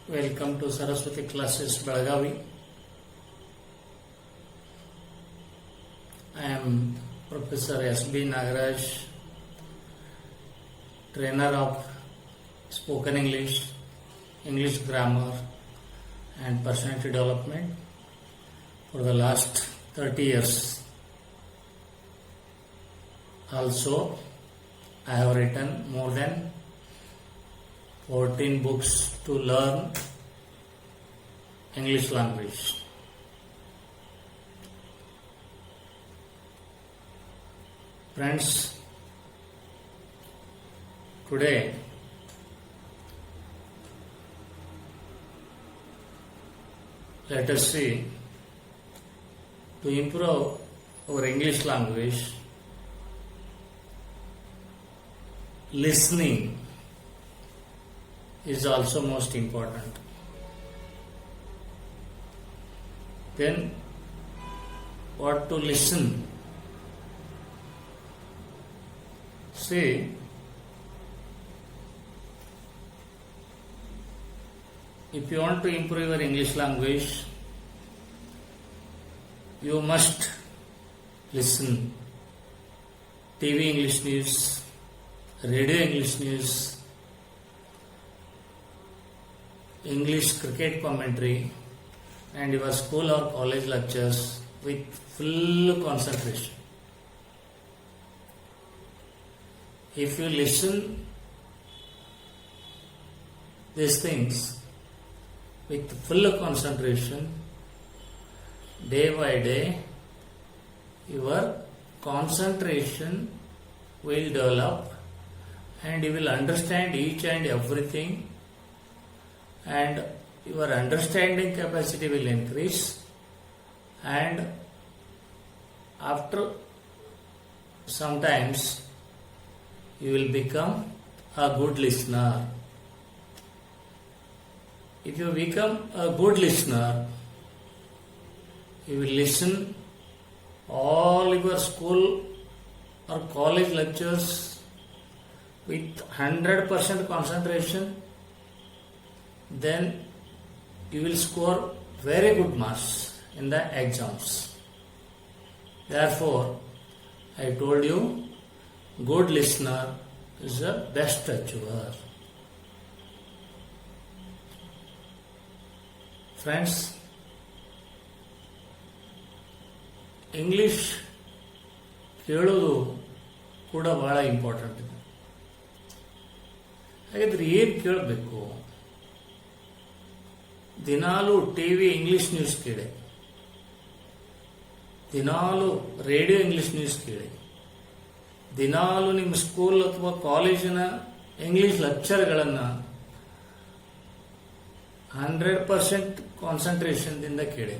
Welcome to Saraswati Classes Belagavi. I am Professor S.B. Nagaraj, trainer of spoken English, English grammar and personality development for the last 30 years. Also, I have written more than 14 books to learn English language. Friends, today let us see, to improve our English language, listening is also most important. Then what to listen? See, if you want to improve your English language, you must listen TV English news, radio English news, English cricket commentary and your school or college lectures with full concentration. If you listen these things with full concentration, day by day, your concentration will develop and you will understand each and everything, and your understanding capacity will increase, and after sometimes you will become a good listener. If you become a good listener, you will listen all your school or college lectures with 100% concentration, then you will score very good marks in the exams. Therefore, I told you, good listener is the best achiever. Friends, English ಕೇಳೋದು ಕೂಡ ಬಹಳ important ಇದೆ. ಹಾಗಾದ್ರೆ ಏನು ಕೇಳಬೇಕು? ದಿನಾಲು TV English news ಕೇಳಿ, ದಿನಾಲು ರೇಡಿಯೋ ಇಂಗ್ಲಿಷ್ ನ್ಯೂಸ್ ಕೇಳಿ, ದಿನಾಲು ನಿಮ್ಮ ಸ್ಕೂಲ್ ಅಥವಾ ಕಾಲೇಜಿನ ಇಂಗ್ಲಿಷ್ ಲೆಕ್ಚರ್ಗಳನ್ನು 100% ಕಾನ್ಸಂಟ್ರೇಷನ್ದಿಂದ ಕೇಳಿ.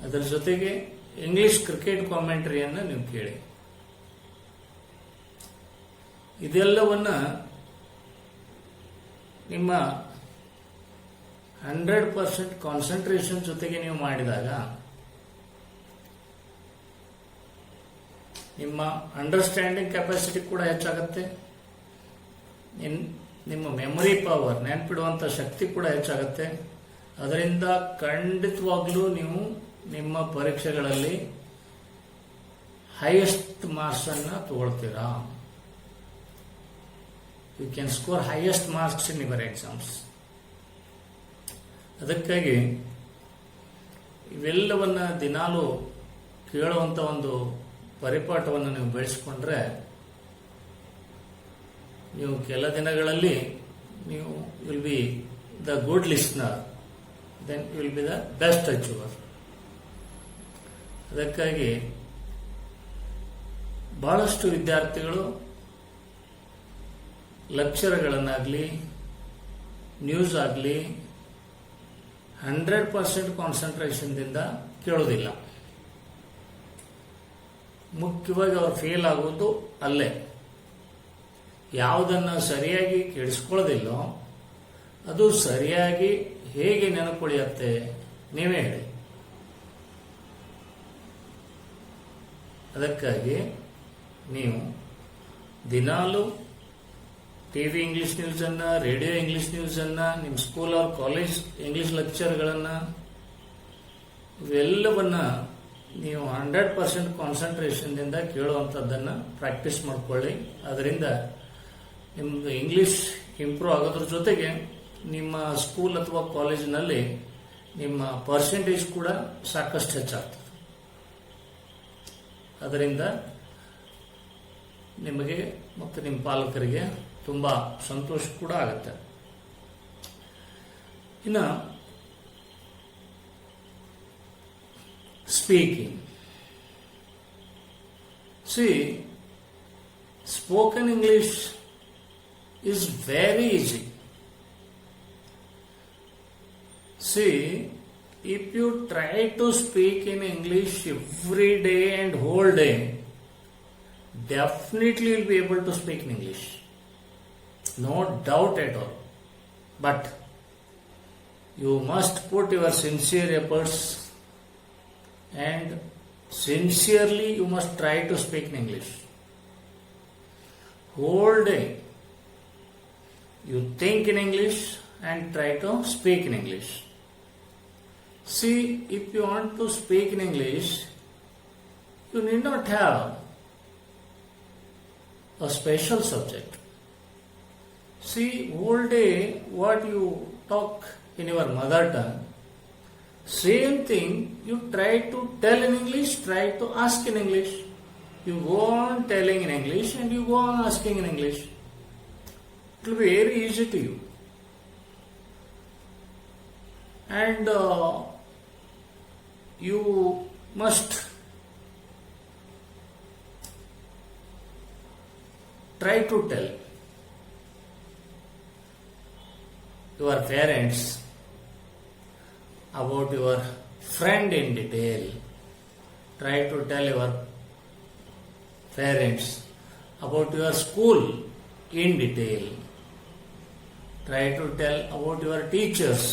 ಅದರ ಜೊತೆಗೆ ಇಂಗ್ಲಿಷ್ ಕ್ರಿಕೆಟ್ ಕಾಮೆಂಟ್ರಿಯನ್ನು ನೀವು ಕೇಳಿ. ಇದೆಲ್ಲವನ್ನ ನಿಮ್ಮ 100% ಕಾನ್ಸಂಟ್ರೇಷನ್ ಜೊತೆಗೆ ನೀವು ಮಾಡಿದಾಗ ನಿಮ್ಮ ಅಂಡರ್ಸ್ಟ್ಯಾಂಡಿಂಗ್ ಕೆಪಾಸಿಟಿ ಕೂಡ ಹೆಚ್ಚಾಗುತ್ತೆ, ನಿಮ್ಮ ಮೆಮೊರಿ ಪವರ್, ನೆನಪಿಡುವಂಥ ಶಕ್ತಿ ಕೂಡ ಹೆಚ್ಚಾಗುತ್ತೆ. ಅದರಿಂದ ಖಂಡಿತವಾಗ್ಲೂ ನೀವು ನಿಮ್ಮ ಪರೀಕ್ಷೆಗಳಲ್ಲಿ ಹೈಯೆಸ್ಟ್ ಮಾರ್ಕ್ಸ್ ಅನ್ನು ತಗೊಳ್ತೀರಾ. You can score highest marks in your exams. ಅದಕ್ಕಾಗಿ ಇವೆಲ್ಲವನ್ನ ದಿನಾಲು ಕೇಳುವಂಥ ಒಂದು ಪರಿಪಾಠವನ್ನು ನೀವು ಬೆಳೆಸ್ಕೊಂಡ್ರೆ ನೀವು ಕೆಲ ದಿನಗಳಲ್ಲಿ ನೀವು will be the good listener, then will be the best achiever. ಅದಕ್ಕಾಗಿ ಬಹಳಷ್ಟು ವಿದ್ಯಾರ್ಥಿಗಳು ಲೆಕ್ಚರ್ಗಳನ್ನಾಗಲಿ ನ್ಯೂಸ್ ಆಗಲಿ 100% ಕಾನ್ಸಂಟ್ರೇಷನ್ದಿಂದ ಕೇಳೋದಿಲ್ಲ. ಮುಖ್ಯವಾಗಿ ಅವ್ರು ಫೇಲ್ ಆಗೋದು ಅಲ್ಲೇ. ಯಾವುದನ್ನು ಸರಿಯಾಗಿ ಕೇಳಿಸ್ಕೊಳ್ಳೋದಿಲ್ಲೋ ಅದು ಸರಿಯಾಗಿ ಹೇಗೆ ನೆನಪುಳಿಯುತ್ತೆ ನೀವೇ ಹೇಳಿ. ಅದಕ್ಕಾಗಿ ನೀವು ದಿನಾಲು ಟಿವಿ ಇಂಗ್ಲಿಷ್ ನ್ಯೂಸ್ ಅನ್ನ, ರೇಡಿಯೋ ಇಂಗ್ಲಿಷ್ ನ್ಯೂಸ್ ಅನ್ನ, ನಿಮ್ಮ ಸ್ಕೂಲ್ ಆರ್ ಕಾಲೇಜ್ ಇಂಗ್ಲಿಷ್ ಲೆಕ್ಚರ್ಗಳನ್ನ, ಇವೆಲ್ಲವನ್ನ ನೀವು 100% ಕಾನ್ಸಂಟ್ರೇಷನ್ದಿಂದ ಕೇಳುವಂಥದ್ದನ್ನು ಪ್ರಾಕ್ಟೀಸ್ ಮಾಡ್ಕೊಳ್ಳಿ. ಅದರಿಂದ ನಿಮ್ಮದು ಇಂಗ್ಲಿಷ್ ಇಂಪ್ರೂವ್ ಆಗೋದ್ರ ಜೊತೆಗೆ ನಿಮ್ಮ ಸ್ಕೂಲ್ ಅಥವಾ ಕಾಲೇಜಿನಲ್ಲಿ ನಿಮ್ಮ ಪರ್ಸೆಂಟೇಜ್ ಕೂಡ ಸಾಕಷ್ಟು ಹೆಚ್ಚಾಗ್ತದೆ. ಅದರಿಂದ ನಿಮಗೆ ಮತ್ತು ನಿಮ್ಮ ಪಾಲಕರಿಗೆ ತುಂಬ ಸಂತೋಷ ಕೂಡ ಆಗುತ್ತೆ. ಇನ್ನು speaking. See, spoken English is very easy. See, if you try to speak in English every day and whole day, definitely you'll be able to speak in English. No doubt at all. But you must put your sincere efforts and sincerely you must try to speak in English. Whole day you think in English and try to speak in English. See, if you want to speak in English, you need not have a special subject. See, whole day what you talk in your mother tongue, same thing you try to tell in English, try to ask in English. You go on telling in English and you go on asking in English. It will be very easy to you. And you must try to tell your parents about your friend in detail. Try to tell your parents about your school in detail. Try to tell about your teachers.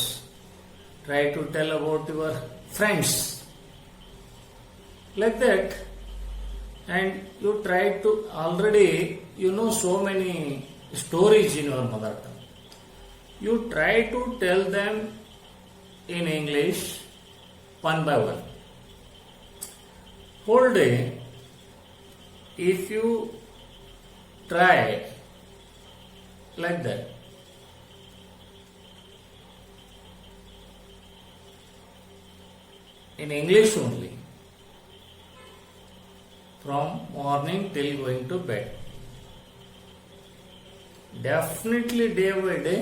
Try to tell about your friends. Like that. And you try to already, you know so many stories in your mother tongue. You try to tell them in English one by one. Whole day, if you try like that, in English only, from morning till going to bed, definitely day by day,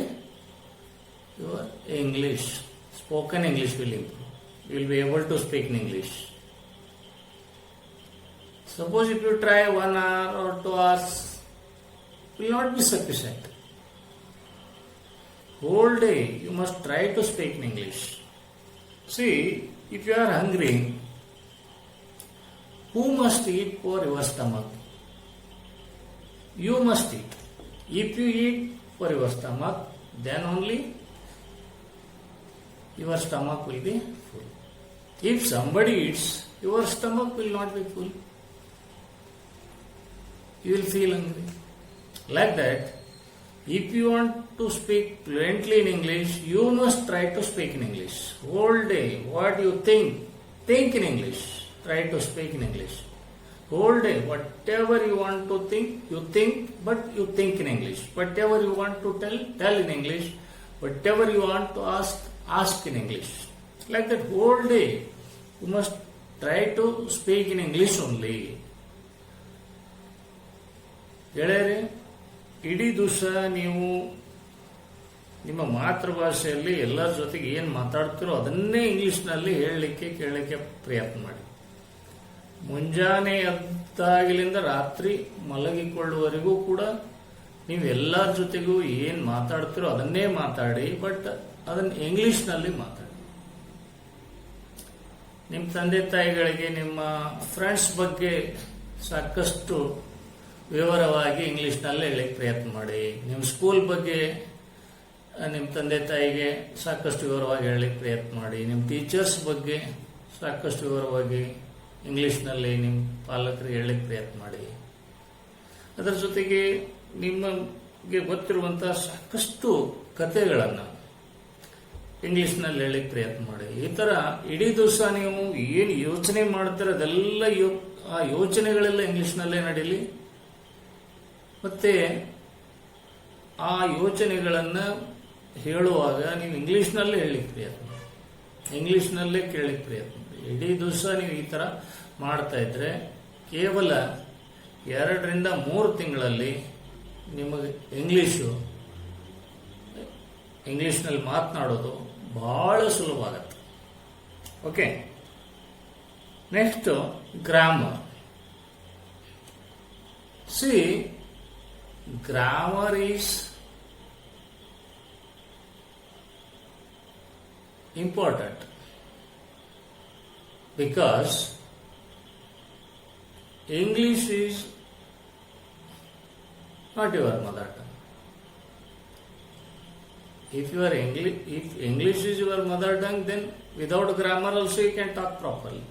your English, spoken English will improve. You will be able to speak in English. Suppose if you try 1 hour or 2 hours, it will not be sufficient. Whole day you must try to speak in English. See, if you are hungry, who must eat for your stomach? You must eat. If you eat for your stomach, then only your stomach will be full. If somebody eats, your stomach will not be full. You will feel hungry. Like that, if you want to speak fluently in English, you must try to speak in English. Whole day, what you think in English. Try to speak in English. Whole day, whatever you want to think, but you think in English. Whatever you want to tell in English. Whatever you want to ask in English. Like that, whole day, you must try to speak in English only. ಗೆಳೆಯರೆ, ಇಡೀ ದಿವಸ ನೀವು ನಿಮ್ಮ ಮಾತೃಭಾಷೆಯಲ್ಲಿ ಎಲ್ಲರ ಜೊತೆಗೆ ಏನು ಮಾತಾಡ್ತಿರೋ ಅದನ್ನೇ ಇಂಗ್ಲಿಷ್ನಲ್ಲಿ ಹೇಳಲಿಕ್ಕೆ ಕೇಳಲಿಕ್ಕೆ ಪ್ರಯತ್ನ ಮಾಡಿ. ಮುಂಜಾನೆ ಎದ್ದಾಗಲಿಂದ ರಾತ್ರಿ ಮಲಗಿಕೊಳ್ಳುವವರೆಗೂ ಕೂಡ ನೀವು ಎಲ್ಲರ ಜೊತೆಗೂ ಏನು ಮಾತಾಡ್ತಿರೋ ಅದನ್ನೇ ಮಾತಾಡಿ, ಬಟ್ ಅದನ್ನು ಇಂಗ್ಲಿಷ್ನಲ್ಲಿ ಮಾತಾಡಿ. ನಿಮ್ಮ ತಂದೆ ತಾಯಿಗಳಿಗೆ ನಿಮ್ಮ ಫ್ರೆಂಡ್ಸ್ ಬಗ್ಗೆ ಸಾಕಷ್ಟು ವಿವರವಾಗಿ ಇಂಗ್ಲಿಷ್ನಲ್ಲಿ ಹೇಳಲಿಕ್ಕೆ ಪ್ರಯತ್ನ ಮಾಡಿ. ನಿಮ್ಮ ಸ್ಕೂಲ್ ಬಗ್ಗೆ ನಿಮ್ಮ ತಂದೆ ತಾಯಿಗೆ ಸಾಕಷ್ಟು ವಿವರವಾಗಿ ಹೇಳಲಿಕ್ಕೆ ಪ್ರಯತ್ನ ಮಾಡಿ. ನಿಮ್ಮ ಟೀಚರ್ಸ್ ಬಗ್ಗೆ ಸಾಕಷ್ಟು ವಿವರವಾಗಿ ಇಂಗ್ಲಿಷ್ನಲ್ಲಿ ನಿಮ್ಮ ಪಾಲಕರಿಗೆ ಹೇಳಲಿಕ್ಕೆ ಪ್ರಯತ್ನ ಮಾಡಿ. ಅದರ ಜೊತೆಗೆ ನಿಮ್ಮ ನಿಮಗೆ ಗೊತ್ತಿರುವಂತಹ ಸಾಕಷ್ಟು ಕಥೆಗಳನ್ನು ಇಂಗ್ಲಿಷ್ನಲ್ಲಿ ಹೇಳಲಿಕ್ಕೆ ಪ್ರಯತ್ನ ಮಾಡಿ. ಈ ಥರ ಇಡೀ ದಿವಸ ನೀವು ಏನು ಯೋಚನೆ ಮಾಡ್ತಾರೆ ಅದೆಲ್ಲ ಆ ಯೋಚನೆಗಳೆಲ್ಲ ಇಂಗ್ಲಿಷ್ನಲ್ಲೇ ನಡೀಲಿ. ಮತ್ತೆ ಆ ಯೋಚನೆಗಳನ್ನು ಹೇಳುವಾಗ ನೀವು ಇಂಗ್ಲಿಷ್ನಲ್ಲೇ ಹೇಳಲಿಕ್ಕೆ ಪ್ರಯತ್ನ ಮಾಡಿ, ಇಂಗ್ಲಿಷ್ನಲ್ಲೇ ಕೇಳಲಿಕ್ಕೆ ಪ್ರಯತ್ನ ಮಾಡಿ. ಇಡೀ ದಿವಸ ನೀವು ಈ ಥರ ಮಾಡ್ತಾ ಇದ್ರೆ ಕೇವಲ 2ರಿಂದ 3 ತಿಂಗಳಲ್ಲಿ ನಿಮಗೆ ಇಂಗ್ಲಿಷ್ನಲ್ಲಿ ಮಾತನಾಡೋದು ಬಹಳ ಸುಲಭ ಆಗುತ್ತೆ. Okay, next grammar. C, grammar is important because English is not your mother tongue. If English is your mother tongue, then without grammar also you can talk properly.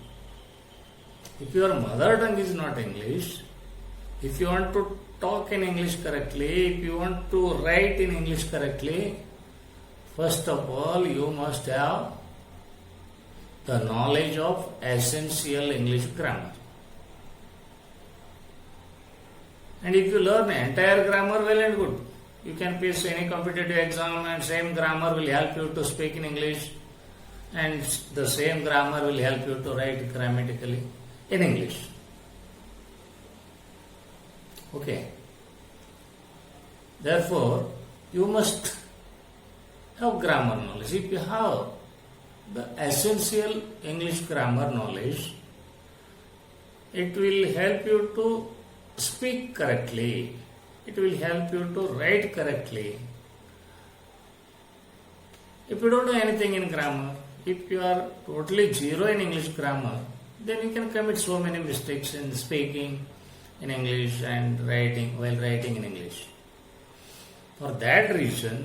If your mother tongue is not English, if you want to talk in English correctly, if you want to write in English correctly, first of all, you must have the knowledge of essential English grammar. And if you learn entire grammar, well and good. You can face any competitive exam and same grammar will help you to speak in English, and the same grammar will help you to write grammatically in English. Okay. Therefore, you must have grammar knowledge. If you have the essential English grammar knowledge, it will help you to speak correctly. It will help you to write correctly. If you don't know anything in grammar, if you are totally zero in English grammar, then you can commit so many mistakes in speaking in English and while writing in English. For that reason,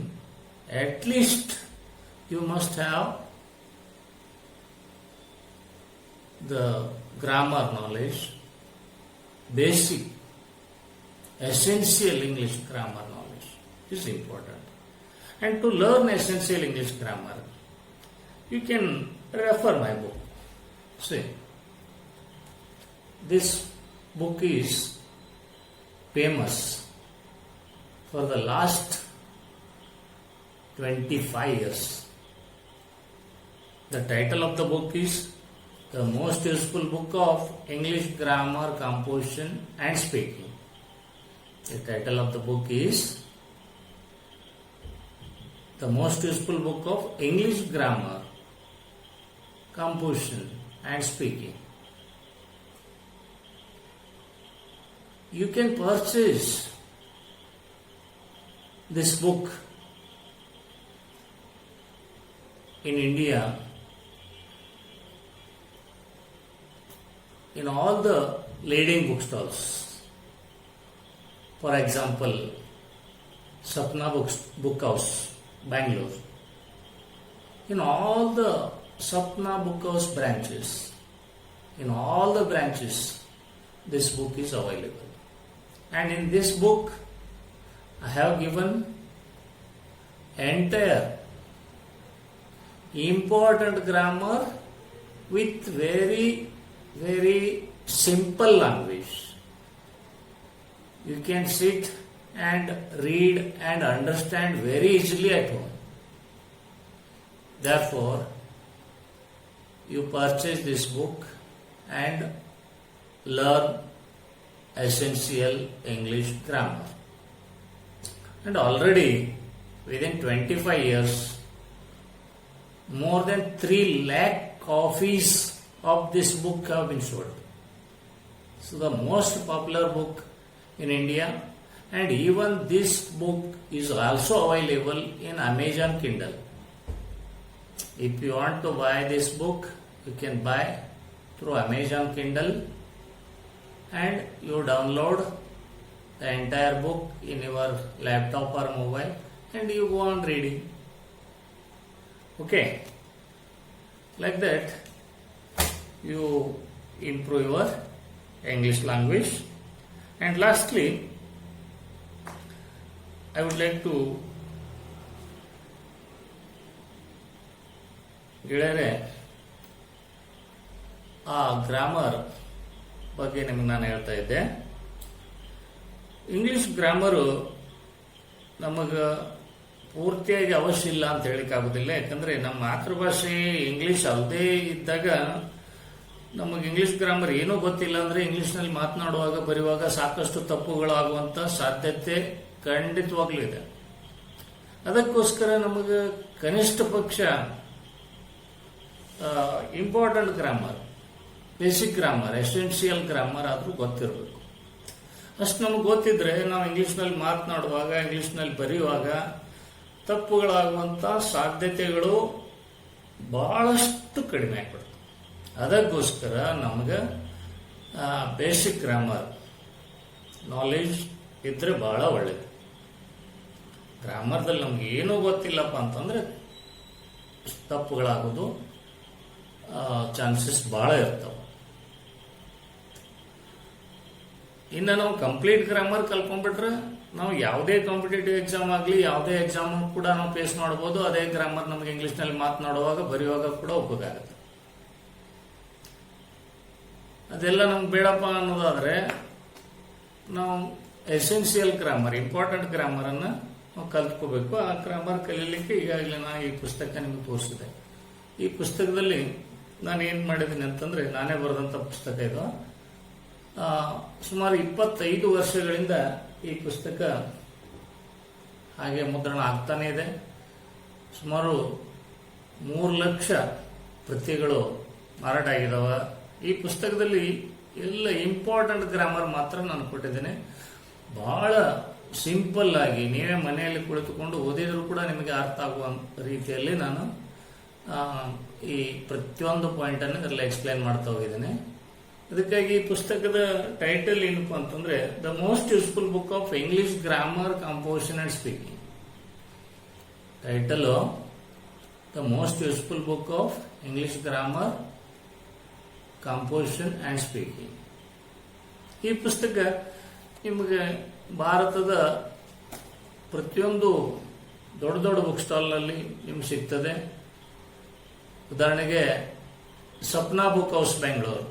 at least you must have the grammar knowledge, basic, essential English grammar knowledge is important. And to learn essential English grammar, you can refer my book. See, this book is famous for the last 25 years. The title of the book is The Most Useful Book of English Grammar, Composition and Speaking. The title of the book is The Most Useful Book of English Grammar, Composition and Speaking. You can purchase this book in India in all the leading bookstores. For example, Sapna Book House, Bangalore. In all the Sapna Book House branches, this book is available. And in this book, I have given entire important grammar with very, very simple language. You can sit and read and understand very easily at home. Therefore, you purchase this book and learn essential English grammar. And already within 25 years, more than 3 lakh copies of this book have been sold. So the most popular book in India, and even this book is also available in Amazon Kindle. If you want to buy this book, you can buy through Amazon Kindle and you download the entire book in your laptop or mobile and you go on reading. Okay, like that you improve your English language. And lastly, I would like to ಗೆಳೆಯರೆ ಆ grammar ಬಗ್ಗೆ ನಿಮಗೆ ನಾನು ಹೇಳ್ತಾ ಇದ್ದೆ. English grammar ನಮಗೆ ಪೂರ್ತಿಯಾಗಿ ಅವಶ್ಯ ಇಲ್ಲ ಅಂತ ಹೇಳಿಕ್ ಆಗೋದಿಲ್ಲ. ಯಾಕಂದ್ರೆ ನಮ್ಮ ಮಾತೃಭಾಷೆ ಇಂಗ್ಲಿಷ್ ಅಲ್ಲದೆ ಇದ್ದಾಗ ನಮಗೆ ಇಂಗ್ಲಿಷ್ ಗ್ರಾಮರ್ ಏನೂ ಗೊತ್ತಿಲ್ಲ ಅಂದ್ರೆ ಇಂಗ್ಲಿಷ್ನಲ್ಲಿ ಮಾತನಾಡುವಾಗ ಬರೆಯುವಾಗ ಸಾಕಷ್ಟು ತಪ್ಪುಗಳಾಗುವಂತ ಸಾಧ್ಯತೆ ಖಂಡಿತವಾಗ್ಲೂ ಇದೆ. ಅದಕ್ಕೋಸ್ಕರ ನಮಗೆ ಕನಿಷ್ಠ ಪಕ್ಷ important grammar, basic grammar, essential grammar ಆದ್ರೂ ಗೊತ್ತಿರಬೇಕು. ಅಷ್ಟು ನಮಗೆ ಗೊತ್ತಿದ್ರೆ ನಾವು ಇಂಗ್ಲಿಷ್ನಲ್ಲಿ ಮಾತನಾಡುವಾಗ, ಇಂಗ್ಲಿಷ್ನಲ್ಲಿ ಬರೆಯುವಾಗ ತಪ್ಪುಗಳಾಗುವಂತ ಸಾಧ್ಯತೆಗಳು ಬಹಳಷ್ಟು ಕಡಿಮೆ ಆಗ್ಬಿಡ್ತವೆ. ಅದಕ್ಕೋಸ್ಕರ ನಮ್ಗೆ ಬೇಸಿಕ್ ಗ್ರಾಮರ್ ನಾಲೆಜ್ ಇದ್ರೆ ಬಹಳ ಒಳ್ಳೇದು. ಗ್ರಾಮರ್ದಲ್ಲಿ ನಮ್ಗೆ ಏನೂ ಗೊತ್ತಿಲ್ಲಪ್ಪ ಅಂತಂದ್ರೆ ತಪ್ಪುಗಳಾಗೋದು ಚಾನ್ಸಸ್ ಬಹಳ ಇರ್ತಾವ. ಇನ್ನು ನಾವು ಕಂಪ್ಲೀಟ್ ಗ್ರಾಮರ್ ಕಲ್ಕೊಂಡ್ಬಿಟ್ರೆ ನಾವು ಯಾವುದೇ ಕಾಂಪಿಟೇಟಿವ್ ಎಕ್ಸಾಮ್ ಆಗಲಿ ಯಾವುದೇ ಎಕ್ಸಾಮ್ ಕೂಡ ನಾವು ಫೇಸ್ ಮಾಡಬಹುದು. ಅದೇ ಗ್ರಾಮರ್ ನಮಗೆ ಇಂಗ್ಲಿಷ್ನಲ್ಲಿ ಮಾತನಾಡುವಾಗ ಬರೆಯುವಾಗ ಕೂಡ ಉಪಯೋಗ ಆಗುತ್ತೆ. ಅದೆಲ್ಲ ನಮ್ಗೆ ಬೇಡಪ್ಪ ಅನ್ನೋದಾದ್ರೆ ನಾವು ಎಸೆನ್ಷಿಯಲ್ ಗ್ರಾಮರ್, ಇಂಪಾರ್ಟೆಂಟ್ ಗ್ರಾಮರ್ ಅನ್ನ ನಾವು ಕಲ್ತ್ಕೋಬೇಕು. ಆ ಗ್ರಾಮರ್ ಕಲೀಲಿಕ್ಕೆ ಈಗಾಗಲೇ ನಾನು ಈ ಪುಸ್ತಕ ನಿಮಗೆ ತೋರಿಸಿದೆ. ಈ ಪುಸ್ತಕದಲ್ಲಿ ನಾನು ಏನ್ ಮಾಡಿದ್ದೀನಿ ಅಂತಂದ್ರೆ, ನಾನೇ ಬರೆದಂತ ಪುಸ್ತಕ ಇದು. ಸುಮಾರು 25 ವರ್ಷಗಳಿಂದ ಈ ಪುಸ್ತಕ ಹಾಗೆ ಮುದ್ರಣ ಆಗ್ತಾನೆ ಇದೆ. ಸುಮಾರು 3 ಲಕ್ಷ ಪ್ರತಿಗಳು ಮಾರಾಟ ಆಗಿದಾವ. ಈ ಪುಸ್ತಕದಲ್ಲಿ ಎಲ್ಲ ಇಂಪಾರ್ಟೆಂಟ್ ಗ್ರಾಮರ್ ಮಾತ್ರ ನಾನು ಕೊಟ್ಟಿದ್ದೇನೆ. ಬಹಳ ಸಿಂಪಲ್ ಆಗಿ ನೀವೇ ಮನೆಯಲ್ಲಿ ಕುಳಿತುಕೊಂಡು ಓದಿದ್ರು ಕೂಡ ನಿಮಗೆ ಅರ್ಥ ಆಗುವ ರೀತಿಯಲ್ಲಿ ನಾನು ಈ ಪ್ರತಿಯೊಂದು ಪಾಯಿಂಟ್ ಅನ್ನು ಇದರಲ್ಲಿ ಎಕ್ಸ್ಪ್ಲೈನ್ ಮಾಡ್ತಾ ಹೋಗಿದ್ದೇನೆ. ಅದಕ್ಕಾಗಿ ಈ ಪುಸ್ತಕದ ಟೈಟಲ್ ಏನಪ್ಪ ಅಂತಂದ್ರೆ, the most useful book of English grammar, composition and speaking. Title the most useful book of English grammar, composition and speaking. ಈ ಪುಸ್ತಕ ನಿಮಗೆ ಭಾರತದ ಪ್ರತಿಯೊಂದು ದೊಡ್ಡ ದೊಡ್ಡ ಬುಕ್ ಸ್ಟಾಲ್ ನಲ್ಲಿ ನಿಮ್ಗೆ ಸಿಗ್ತದೆ. ಉದಾಹರಣೆಗೆ ಸಪ್ನಾ ಬುಕ್ ಹೌಸ್ ಬೆಂಗಳೂರು,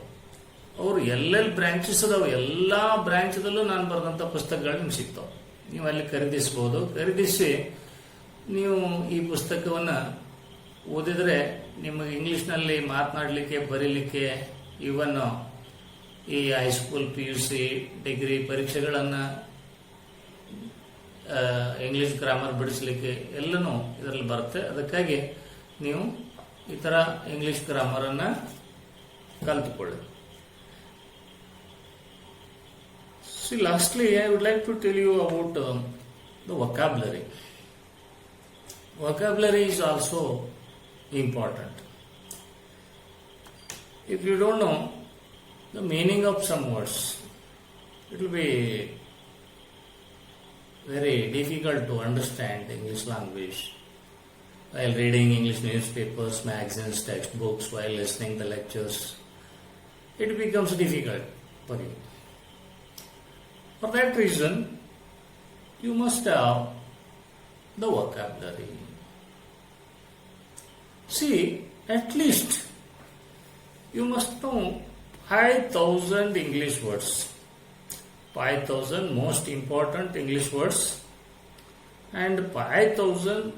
ಅವರು ಎಲ್ಲೆಲ್ಲಿ ಬ್ರಾಂಚಸ್ ಅದಾವ ಎಲ್ಲಾ ಬ್ರಾಂಚದಲ್ಲೂ ನಾನು ಬರೆದಂತ ಪುಸ್ತಕಗಳು ನಿಮ್ಗೆ ಸಿಗ್ತಾವೆ. ನೀವು ಅಲ್ಲಿ ಖರೀದಿಸಬಹುದು. ಖರೀದಿಸಿ ನೀವು ಈ ಪುಸ್ತಕವನ್ನ ಓದಿದ್ರೆ ನಿಮಗೆ ಇಂಗ್ಲಿಷ್ನಲ್ಲಿ ಮಾತನಾಡಲಿಕ್ಕೆ, ಬರೀಲಿಕ್ಕೆ, ಇವನ್ ಈ ಹೈಸ್ಕೂಲ್, PUC, ಡಿಗ್ರಿ ಪರೀಕ್ಷೆಗಳನ್ನ ಇಂಗ್ಲಿಷ್ ಗ್ರಾಮರ್ ಬಿಡಿಸಲಿಕ್ಕೆ ಎಲ್ಲನೂ ಇದರಲ್ಲಿ ಬರುತ್ತೆ. ಅದಕ್ಕಾಗಿ ನೀವು ಈ ತರ ಇಂಗ್ಲಿಷ್ ಗ್ರಾಮರ್ ಅನ್ನ ಕಲ್ತುಕೊಳ್ಳಿ. See, lastly, I would like to tell you about the vocabulary. Vocabulary is also important. If you don't know the meaning of some words, it will be very difficult to understand English language while reading English newspapers, magazines, textbooks, while listening to lectures. It becomes difficult for you. For that reason, you must have the vocabulary. See, at least you must know 5,000 English words. 5,000 most important English words, and 5,000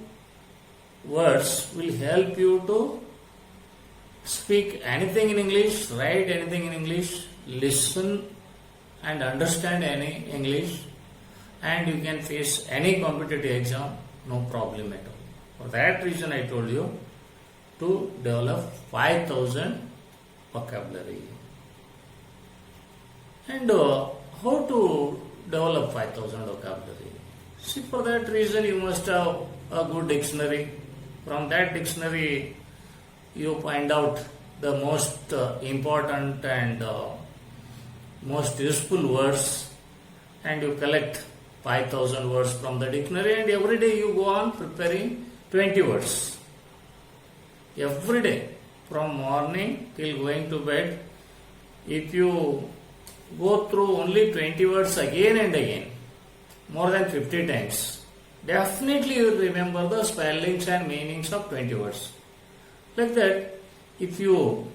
words will help you to speak anything in English, write anything in English, listen and understand any English, and you can face any competitive exam, no problem at all. For that reason, I told you to develop 5,000 vocabulary. And how to develop 5,000 vocabulary? See, for that reason, you must have a good dictionary. From that dictionary, you find out the most important and most useful words, and you collect 5,000 words from the dictionary, and every day you go on preparing 20 words. Every day, from morning till going to bed, if you go through only 20 words again and again, more than 50 times, definitely you will remember the spellings and meanings of 20 words. Like that, if you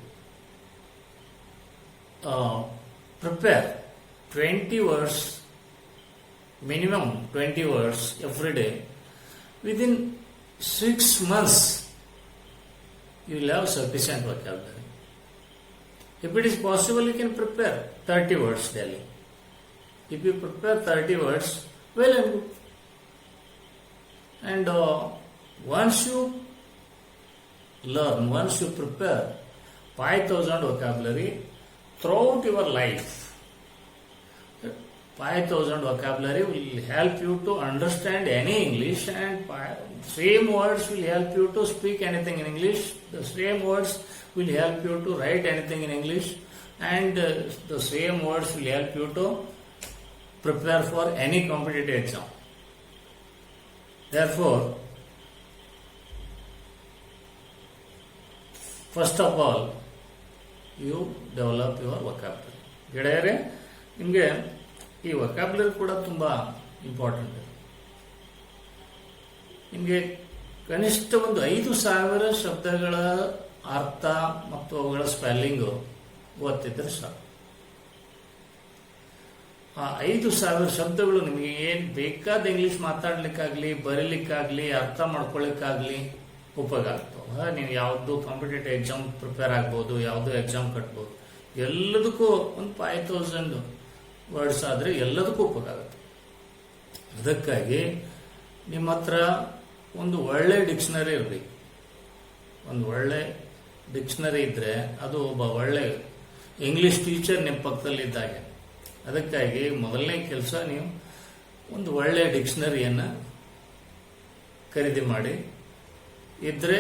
prepare 20 words, minimum 20 words every day, within 6 months, you will have sufficient vocabulary. If it is possible, you can prepare 30 words daily. If you prepare 30 words, well and good. And once you learn, once you prepare 5,000 vocabulary throughout your life, 5,000 vocabulary will help you to understand any English, and same words will help you to speak anything in English. The same words will help you to write anything in English, and the same words will help you to prepare for any competitive exam. Therefore, first of all, you develop your vocabulary. ಗೆಳೆಯರೇ, ನಿಮಗೆ ಈ vocabulary ಕೂಡ ತುಂಬ important. ನಿಮಗೆ ಕನಿಷ್ಠ ಒಂದು 5,000 ಶಬ್ದಗಳ ಅರ್ಥ ಮತ್ತು ಅವುಗಳ ಸ್ಪೆಲ್ಲಿಂಗು ಗೊತ್ತಿದ್ರೆ ಸಾಕು. ಆ 5,000 ಶಬ್ದಗಳು ನಿಮಗೆ ಏನು ಬೇಕಾದ ಇಂಗ್ಲಿಷ್ ಮಾತಾಡ್ಲಿಕ್ಕಾಗ್ಲಿ, ಬರೀಲಿಕ್ಕಾಗ್ಲಿ, ಅರ್ಥ ಮಾಡ್ಕೊಳ್ಳಿಕ್ಕಾಗ್ಲಿ ಉಪಯೋಗ ಆಗ್ತವೆ. ನೀವು ಯಾವ್ದು ಕಾಂಪಿಟೇಟಿವ್ ಎಕ್ಸಾಮ್ ಪ್ರಿಪೇರ್ ಆಗ್ಬೋದು, ಯಾವುದೋ ಎಕ್ಸಾಮ್ ಕಟ್ಬೋದು, ಎಲ್ಲದಕ್ಕೂ ಒಂದು 5,000 ವರ್ಡ್ಸ್ ಆದರೆ ಎಲ್ಲದಕ್ಕೂ ಉಪಯೋಗ ಆಗುತ್ತೆ. ಅದಕ್ಕಾಗಿ ನಿಮ್ಮ ಹತ್ರ ಒಂದು ಒಳ್ಳೆ ಡಿಕ್ಷನರಿ ಇರಬೇಕು. ಒಂದು ಒಳ್ಳೆ ಡಿಕ್ಷನರಿ ಇದ್ರೆ ಅದು ಒಬ್ಬ ಒಳ್ಳೆ ಇಂಗ್ಲಿಷ್ ಟೀಚರ್ ನಿಮ್ಮ ಪಕ್ಕದಲ್ಲಿದ್ದಾಗೆ. ಅದಕ್ಕಾಗಿ ಮೊದಲನೇ ಕೆಲಸ, ನೀವು ಒಂದು ಒಳ್ಳೆ ಡಿಕ್ಷನರಿಯನ್ನು ಖರೀದಿ ಮಾಡಿ, ಇದ್ರೆ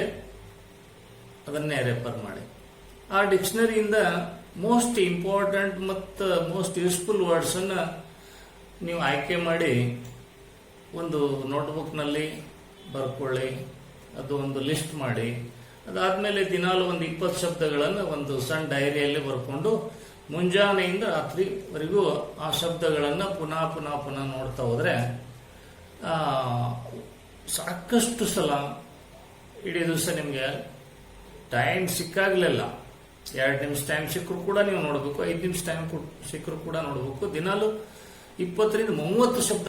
ಅದನ್ನೇ ರೆಫರ್ ಮಾಡಿ. ಆ ಡಿಕ್ಷನರಿಯಿಂದ ಮೋಸ್ಟ್ ಇಂಪಾರ್ಟೆಂಟ್ ಮತ್ತು ಮೋಸ್ಟ್ ಯೂಸ್ಫುಲ್ ವರ್ಡ್ಸನ್ನು ನೀವು ಆಯ್ಕೆ ಮಾಡಿ ಒಂದು ನೋಟ್ಬುಕ್ನಲ್ಲಿ ಬರ್ಕೊಳ್ಳಿ. ಅದು ಒಂದು ಲಿಸ್ಟ್ ಮಾಡಿ, ಅದಾದಮೇಲೆ ದಿನಾಲು ಒಂದು 20 ಶಬ್ದಗಳನ್ನು ಒಂದು ಸಣ್ಣ ಡೈರಿಯಲ್ಲಿ ಬರ್ಕೊಂಡು ಮುಂಜಾನೆಯಿಂದ ರಾತ್ರಿವರೆಗೂ ಆ ಶಬ್ದಗಳನ್ನು ಪುನಃ ಪುನಃ ಪುನಃ ನೋಡ್ತಾ ಹೋದರೆ ಸಾಕಷ್ಟು ಸಲ ಇಡೀ ದಿವಸ ನಿಮಗೆ ಟೈಮ್ ಸಿಕ್ಕಾಗಲಿಲ್ಲ. 2 ನಿಮಿಷ ಟೈಮ್ ಸಿಕ್ಕರು ಕೂಡ ನೀವು ನೋಡಬೇಕು, 5 ನಿಮಿಷ ಟೈಮ್ ಸಿಕ್ಕರು ಕೂಡ ನೋಡಬೇಕು. ದಿನಾಲು 20ರಿಂದ 30 ಶಬ್ದ,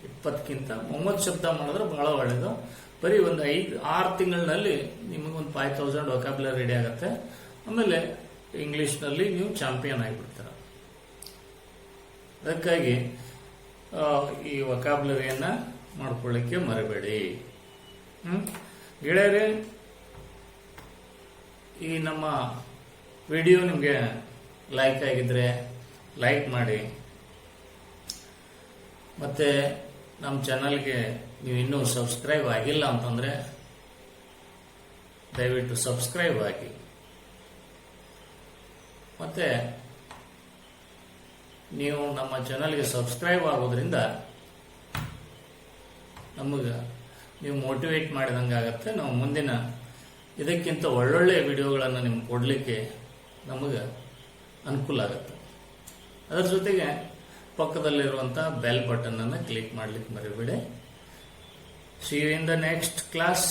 20ಕ್ಕಿಂತ 30 ಶಬ್ದ ಮಾಡಿದ್ರೆ ಬಹಳ ಒಳ್ಳೆಯದು. ಬರೀ ಒಂದು 5-6 ತಿಂಗಳಿನಲ್ಲಿ ನಿಮಗೊಂದು 5,000 ವೊಕ್ಯಾಬ್ಯುಲರಿ ರೆಡಿ ಆಗುತ್ತೆ. ಆಮೇಲೆ ಇಂಗ್ಲಿಷ್ನಲ್ಲಿ ನೀವು ಚಾಂಪಿಯನ್ ಆಗಿಬಿಡ್ತೀರ. ಅದಕ್ಕಾಗಿ ಈ ವೊಕ್ಯಾಬ್ಯುಲರಿಯನ್ನು ಮಾಡ್ಕೊಳ್ಳಿಕ್ಕೆ ಮರಿಬೇಡಿ. ಗೆಳೆಯರೇ, ಈ ನಮ್ಮ ವಿಡಿಯೋ ನಿಮಗೆ ಲೈಕ್ ಆಗಿದ್ರೆ ಲೈಕ್ ಮಾಡಿ, ಮತ್ತೆ ನಮ್ಮ ಚಾನಲ್ಗೆ ನೀವು ಇನ್ನೂ ಸಬ್ಸ್ಕ್ರೈಬ್ ಆಗಿಲ್ಲ ಅಂತಂದರೆ ದಯವಿಟ್ಟು ಸಬ್ಸ್ಕ್ರೈಬ್ ಆಗಿ. ಮತ್ತೆ ನೀವು ನಮ್ಮ ಚಾನಲ್ಗೆ ಸಬ್ಸ್ಕ್ರೈಬ್ ಆಗೋದ್ರಿಂದ ನಮಗೆ ನೀವು ಮೋಟಿವೇಟ್ ಮಾಡಿದಂಗೆ ಆಗುತ್ತೆ. ನಾವು ಮುಂದಿನ ಇದಕ್ಕಿಂತ ಒಳ್ಳೊಳ್ಳೆ ವಿಡಿಯೋಗಳನ್ನು ನಿಮ್ಗೆ ಕೊಡಲಿಕ್ಕೆ ನಮಗೆ ಅನುಕೂಲ ಆಗುತ್ತೆ. ಅದರ ಜೊತೆಗೆ ಪಕ್ಕದಲ್ಲಿರುವಂಥ ಬೆಲ್ ಬಟನ್ ಅನ್ನು ಕ್ಲಿಕ್ ಮಾಡಲಿಕ್ಕೆ ಮರಿಬೇಡಿ. See you in the next class.